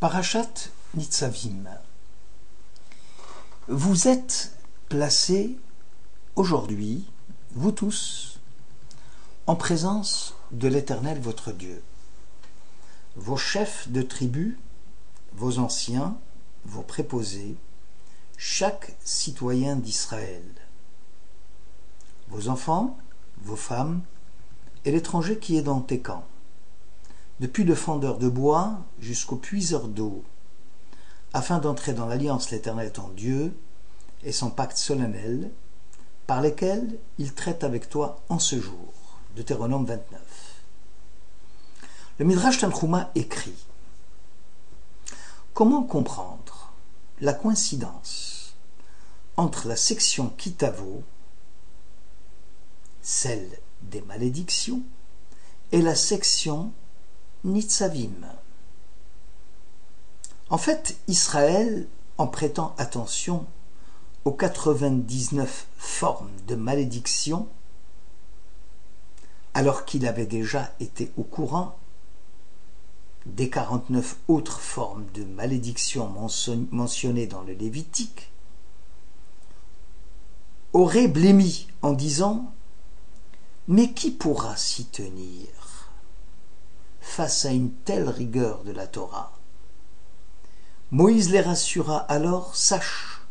Parashat Nitzavim. Vous êtes placés aujourd'hui, vous tous, en présence de l'Éternel votre Dieu. Vos chefs de tribu, vos anciens, vos préposés, chaque citoyen d'Israël, vos enfants, vos femmes et l'étranger qui est dans tes camps, depuis le fendeur de bois jusqu'au puiseur d'eau, afin d'entrer dans l'alliance l'Éternel ton Dieu et son pacte solennel, par lesquels il traite avec toi en ce jour. Deutéronome 29. Le Midrash Tanchuma écrit: comment comprendre la coïncidence entre la section Kitavo, celle des malédictions, et la section Nitzavim? En fait, Israël, en prêtant attention aux 99 formes de malédiction, alors qu'il avait déjà été au courant des 49 autres formes de malédiction mentionnées dans le Lévitique, aurait blêmi en disant: mais qui pourra s'y tenir face à une telle rigueur de la Torah? Moïse les rassura alors: sache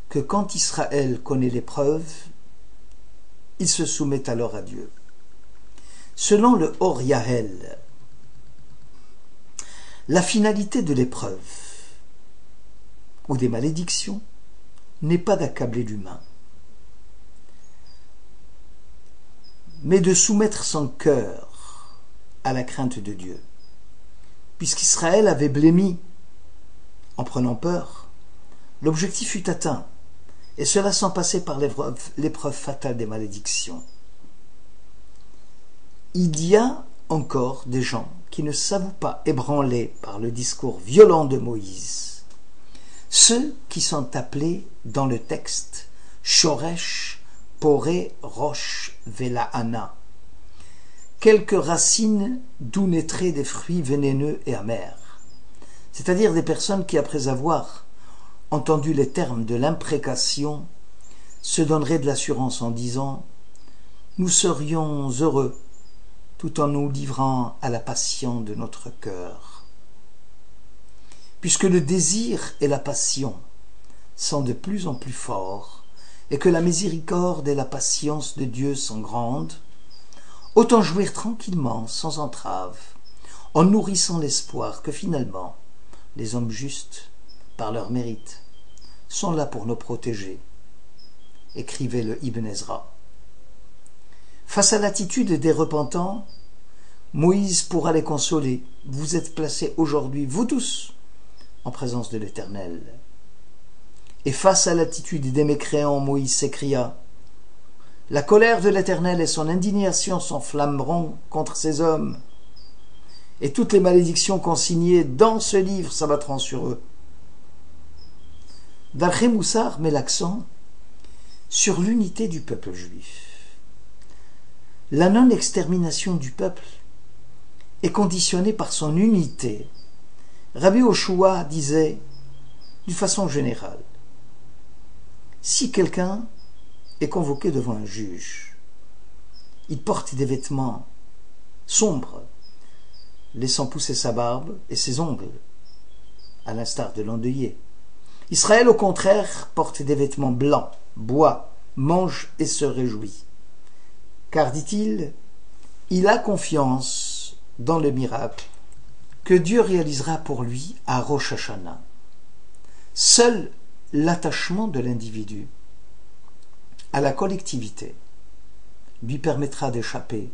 que quand Israël connaît l'épreuve, il se soumet alors à Dieu. Selon le Or Yahel, la finalité de l'épreuve ou des malédictions n'est pas d'accabler l'humain, mais de soumettre son cœur à la crainte de Dieu. Puisqu'Israël avait blêmi en prenant peur, l'objectif fut atteint, et cela sans passer par l'épreuve fatale des malédictions. Il y a encore des gens qui ne s'avouent pas ébranlés par le discours violent de Moïse, ceux qui sont appelés dans le texte Shoresh Poré Rosh Vela'ana, quelques racines d'où naîtraient des fruits vénéneux et amers, c'est-à-dire des personnes qui, après avoir entendu les termes de l'imprécation, se donneraient de l'assurance en disant: nous serions heureux tout en nous livrant à la passion de notre cœur. Puisque le désir et la passion sont de plus en plus forts et que la miséricorde et la patience de Dieu sont grandes, autant jouir tranquillement, sans entrave, en nourrissant l'espoir que finalement, les hommes justes, par leur mérite, sont là pour nous protéger, écrivait le Ibn Ezra. Face à l'attitude des repentants, Moïse pourra les consoler. Vous êtes placés aujourd'hui, vous tous, en présence de l'Éternel. Et face à l'attitude des mécréants, Moïse s'écria: la colère de l'Éternel et son indignation s'enflammeront contre ces hommes, et toutes les malédictions consignées dans ce livre s'abattront sur eux. Darché Moussar met l'accent sur l'unité du peuple juif. La non-extermination du peuple est conditionnée par son unité. Rabbi Yoshua disait, d'une façon générale, si quelqu'un est convoqué devant un juge, il porte des vêtements sombres, laissant pousser sa barbe et ses ongles, à l'instar de l'endeuillé. Israël, au contraire, porte des vêtements blancs, boit, mange et se réjouit. Car, dit-il, il a confiance dans le miracle que Dieu réalisera pour lui à Rosh Hashanah. Seul l'attachement de l'individu à la collectivité lui permettra d'échapper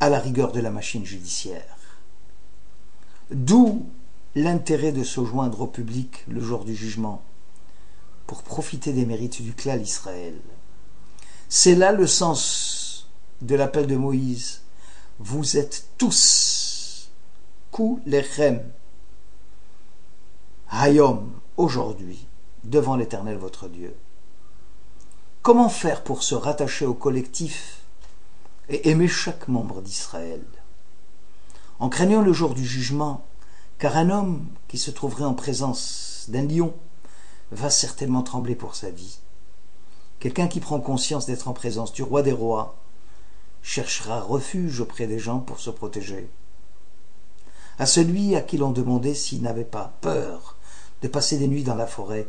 à la rigueur de la machine judiciaire. D'où l'intérêt de se joindre au public le jour du jugement pour profiter des mérites du Klal Israël. C'est là le sens de l'appel de Moïse. Vous êtes tous, Kulechem, Hayom, aujourd'hui, devant l'Éternel votre Dieu. Comment faire pour se rattacher au collectif et aimer chaque membre d'Israël? En craignant le jour du jugement, car un homme qui se trouverait en présence d'un lion va certainement trembler pour sa vie. Quelqu'un qui prend conscience d'être en présence du roi des rois cherchera refuge auprès des gens pour se protéger. À celui à qui l'on demandait s'il n'avait pas peur de passer des nuits dans la forêt,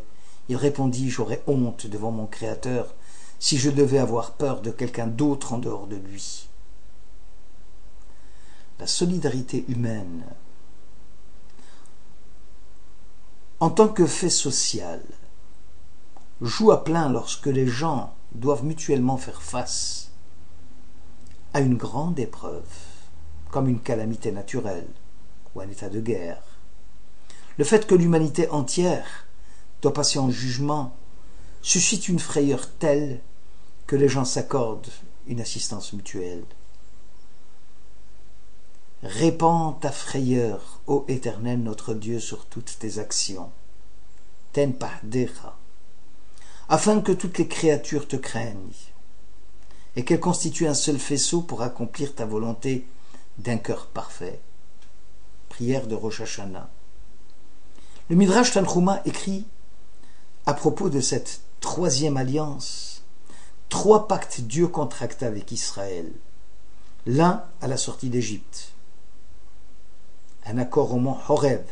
il répondit: j'aurais honte devant mon Créateur si je devais avoir peur de quelqu'un d'autre en dehors de lui. La solidarité humaine, en tant que fait social, joue à plein lorsque les gens doivent mutuellement faire face à une grande épreuve, comme une calamité naturelle ou un état de guerre. Le fait que l'humanité entière doit passer en jugement suscite une frayeur telle que les gens s'accordent une assistance mutuelle. Répands ta frayeur, ô Éternel notre Dieu, sur toutes tes actions. Ten pahdecha, afin que toutes les créatures te craignent et qu'elles constituent un seul faisceau pour accomplir ta volonté d'un cœur parfait. Prière de Rosh Hashanah. Le Midrash Tanchuma écrit à propos de cette troisième alliance: 3 pactes Dieu contracta avec Israël. L'un à la sortie d'Égypte, un accord au mont Horeb,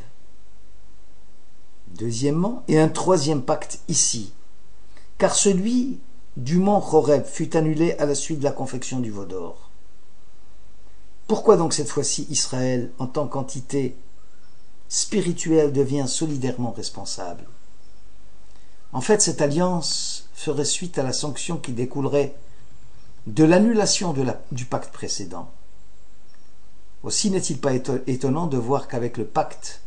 deuxièmement, et un troisième pacte ici, car celui du mont Horeb fut annulé à la suite de la confection du veau d'or. Pourquoi donc cette fois-ci Israël, en tant qu'entité spirituelle, devient solidairement responsable? En fait, cette alliance ferait suite à la sanction qui découlerait de l'annulation du pacte précédent. Aussi n'est-il pas étonnant de voir qu'avec le pacte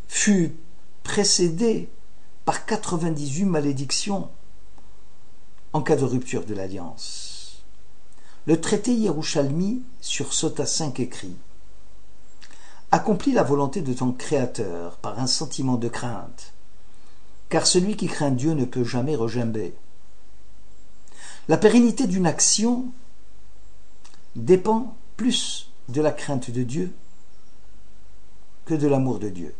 fut précédé par 98 malédictions en cas de rupture de l'alliance. Le traité Yerushalmi sur Sota 5 écrit: accomplis la volonté de ton Créateur par un sentiment de crainte, car celui qui craint Dieu ne peut jamais regimber. La pérennité d'une action dépend plus de la crainte de Dieu que de l'amour de Dieu.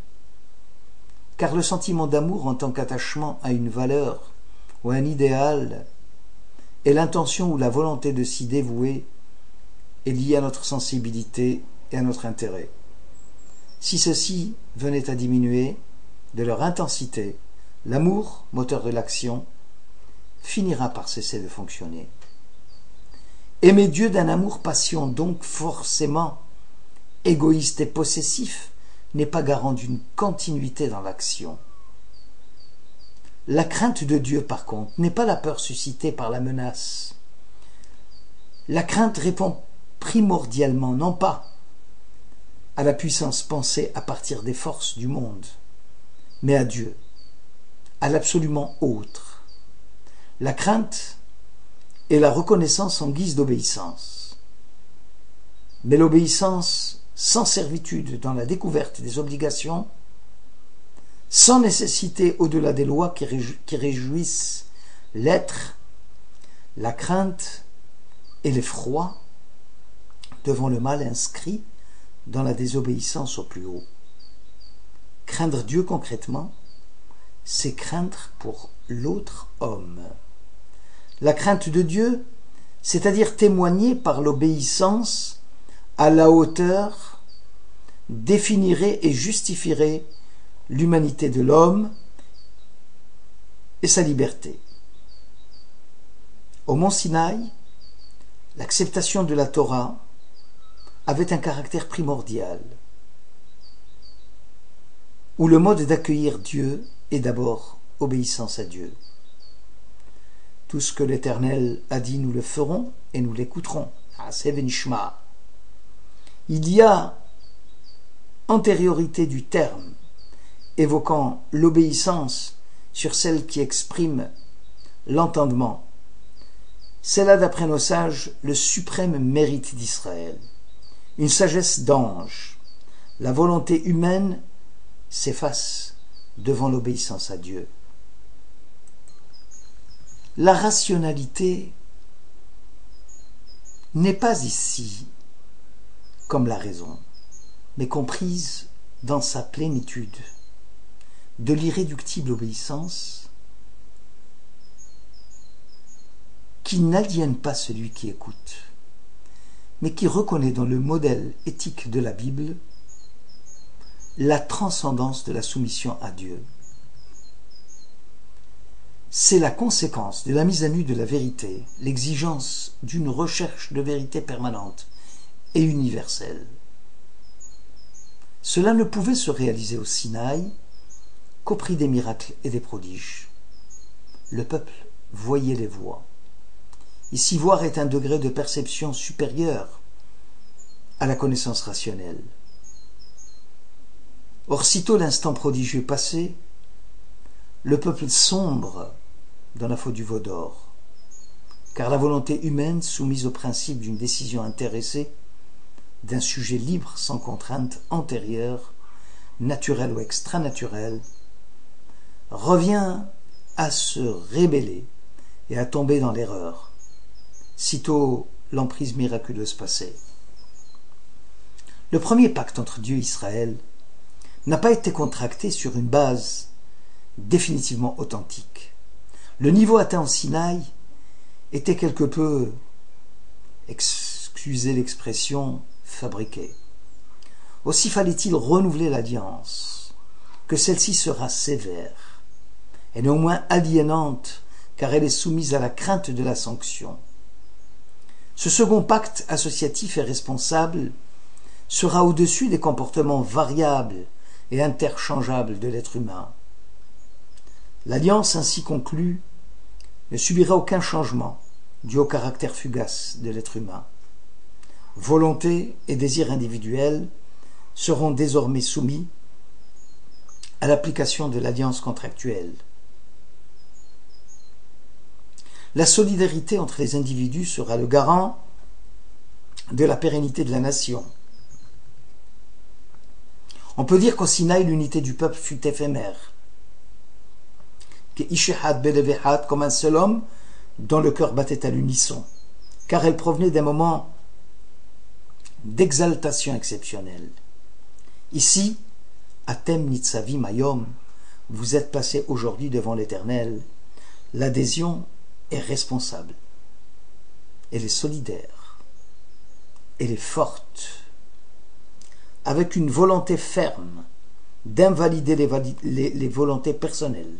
Car le sentiment d'amour en tant qu'attachement à une valeur ou un idéal et l'intention ou la volonté de s'y dévouer est liée à notre sensibilité et à notre intérêt. Si ceux-ci venaient à diminuer de leur intensité, l'amour, moteur de l'action, finira par cesser de fonctionner. Aimer Dieu d'un amour-passion, donc forcément égoïste et possessif, n'est pas garant d'une continuité dans l'action. La crainte de Dieu, par contre, n'est pas la peur suscitée par la menace. La crainte répond primordialement, non pas à la puissance pensée à partir des forces du monde, mais à Dieu, à l'absolument autre. La crainte est la reconnaissance en guise d'obéissance. Mais l'obéissance sans servitude dans la découverte des obligations, sans nécessité au-delà des lois qui réjouissent l'être, la crainte et l'effroi devant le mal inscrit dans la désobéissance au plus haut. Craindre Dieu concrètement, c'est craindre pour l'autre homme. La crainte de Dieu, c'est-à-dire témoigner par l'obéissance à la hauteur, définirait et justifierait l'humanité de l'homme et sa liberté. Au mont Sinaï, l'acceptation de la Torah avait un caractère primordial, où le mode d'accueillir Dieu est d'abord obéissance à Dieu. Tout ce que l'Éternel a dit, nous le ferons et nous l'écouterons. Il y a antériorité du terme évoquant l'obéissance sur celle qui exprime l'entendement. C'est là, d'après nos sages, le suprême mérite d'Israël. Une sagesse d'ange. La volonté humaine s'efface devant l'obéissance à Dieu. La rationalité n'est pas ici comme la raison. mais comprise dans sa plénitude, de l'irréductible obéissance qui n'aliène pas celui qui écoute, mais qui reconnaît dans le modèle éthique de la Bible la transcendance de la soumission à Dieu. C'est la conséquence de la mise à nu de la vérité, l'exigence d'une recherche de vérité permanente et universelle. Cela ne pouvait se réaliser au Sinaï qu'au prix des miracles et des prodiges. Le peuple voyait les voies. Ici, voir est un degré de perception supérieur à la connaissance rationnelle. Or, sitôt l'instant prodigieux passé, le peuple sombre dans la faute du veau d'or, car la volonté humaine, soumise au principe d'une décision intéressée, d'un sujet libre sans contrainte antérieure, naturelle ou extranaturelle, revient à se rébeller et à tomber dans l'erreur, sitôt l'emprise miraculeuse passée. Le premier pacte entre Dieu et Israël n'a pas été contracté sur une base définitivement authentique. Le niveau atteint au Sinaï était quelque peu, excusez l'expression, fabriqué. Aussi fallait-il renouveler l'alliance, que celle-ci sera sévère, et néanmoins aliénante, car elle est soumise à la crainte de la sanction. Ce second pacte associatif et responsable sera au-dessus des comportements variables et interchangeables de l'être humain. L'alliance ainsi conclue ne subira aucun changement dû au caractère fugace de l'être humain. Volonté et désir individuels seront désormais soumis à l'application de l'alliance contractuelle. La solidarité entre les individus sera le garant de la pérennité de la nation. On peut dire qu'au Sinaï, l'unité du peuple fut éphémère. Comme un seul homme dont le cœur battait à l'unisson, car elle provenait d'un moment d'exaltation exceptionnelle. Ici, Atem Nitzavim Hayom, vous êtes placés aujourd'hui devant l'Éternel. L'adhésion est responsable, elle est solidaire, elle est forte, avec une volonté ferme d'invalider les volontés personnelles,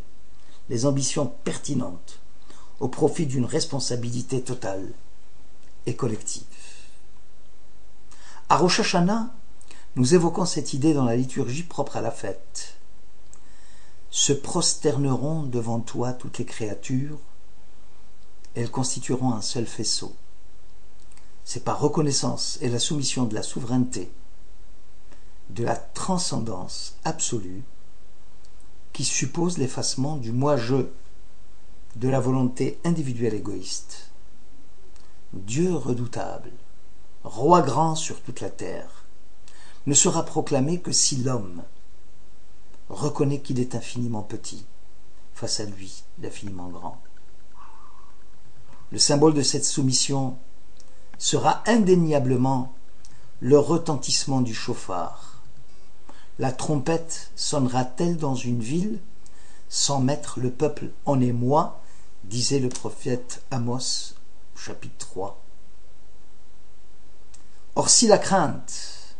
les ambitions pertinentes, au profit d'une responsabilité totale et collective. À Rosh Hashanah, nous évoquons cette idée dans la liturgie propre à la fête. Se prosterneront devant toi toutes les créatures, elles constitueront un seul faisceau. C'est par reconnaissance et la soumission de la souveraineté, de la transcendance absolue, qui suppose l'effacement du moi-je, de la volonté individuelle égoïste. Dieu redoutable, roi grand sur toute la terre, ne sera proclamé que si l'homme reconnaît qu'il est infiniment petit face à lui, l'infiniment grand. Le symbole de cette soumission sera indéniablement le retentissement du chauffard. La trompette sonnera-t-elle dans une ville sans mettre le peuple en émoi, disait le prophète Amos, chapitre 3. Or, si la crainte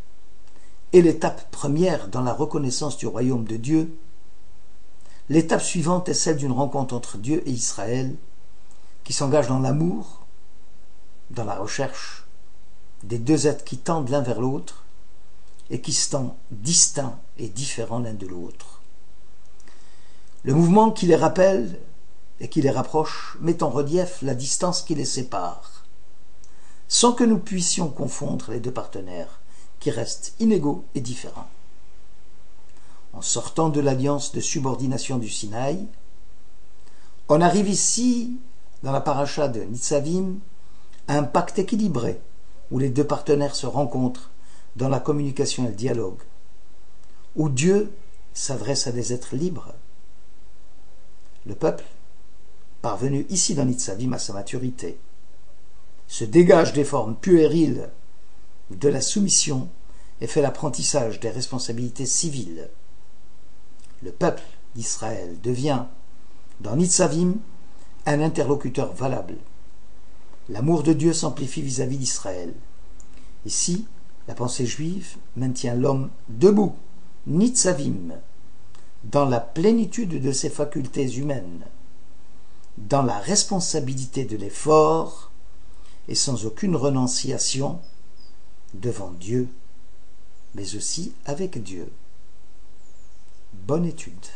est l'étape première dans la reconnaissance du royaume de Dieu, l'étape suivante est celle d'une rencontre entre Dieu et Israël, qui s'engage dans l'amour, dans la recherche des deux êtres qui tendent l'un vers l'autre et qui sont distincts et différents l'un de l'autre. Le mouvement qui les rappelle et qui les rapproche met en relief la distance qui les sépare, sans que nous puissions confondre les deux partenaires qui restent inégaux et différents. En sortant de l'alliance de subordination du Sinaï, on arrive ici, dans la paracha de Nitzavim, à un pacte équilibré, où les deux partenaires se rencontrent dans la communication et le dialogue, où Dieu s'adresse à des êtres libres. Le peuple, parvenu ici dans Nitzavim à sa maturité, se dégage des formes puériles de la soumission et fait l'apprentissage des responsabilités civiles. Le peuple d'Israël devient, dans Nitzavim, un interlocuteur valable. L'amour de Dieu s'amplifie vis-à-vis d'Israël. Ici, la pensée juive maintient l'homme debout, Nitzavim, dans la plénitude de ses facultés humaines, dans la responsabilité de l'effort et sans aucune renonciation devant Dieu, mais aussi avec Dieu. Bonne étude.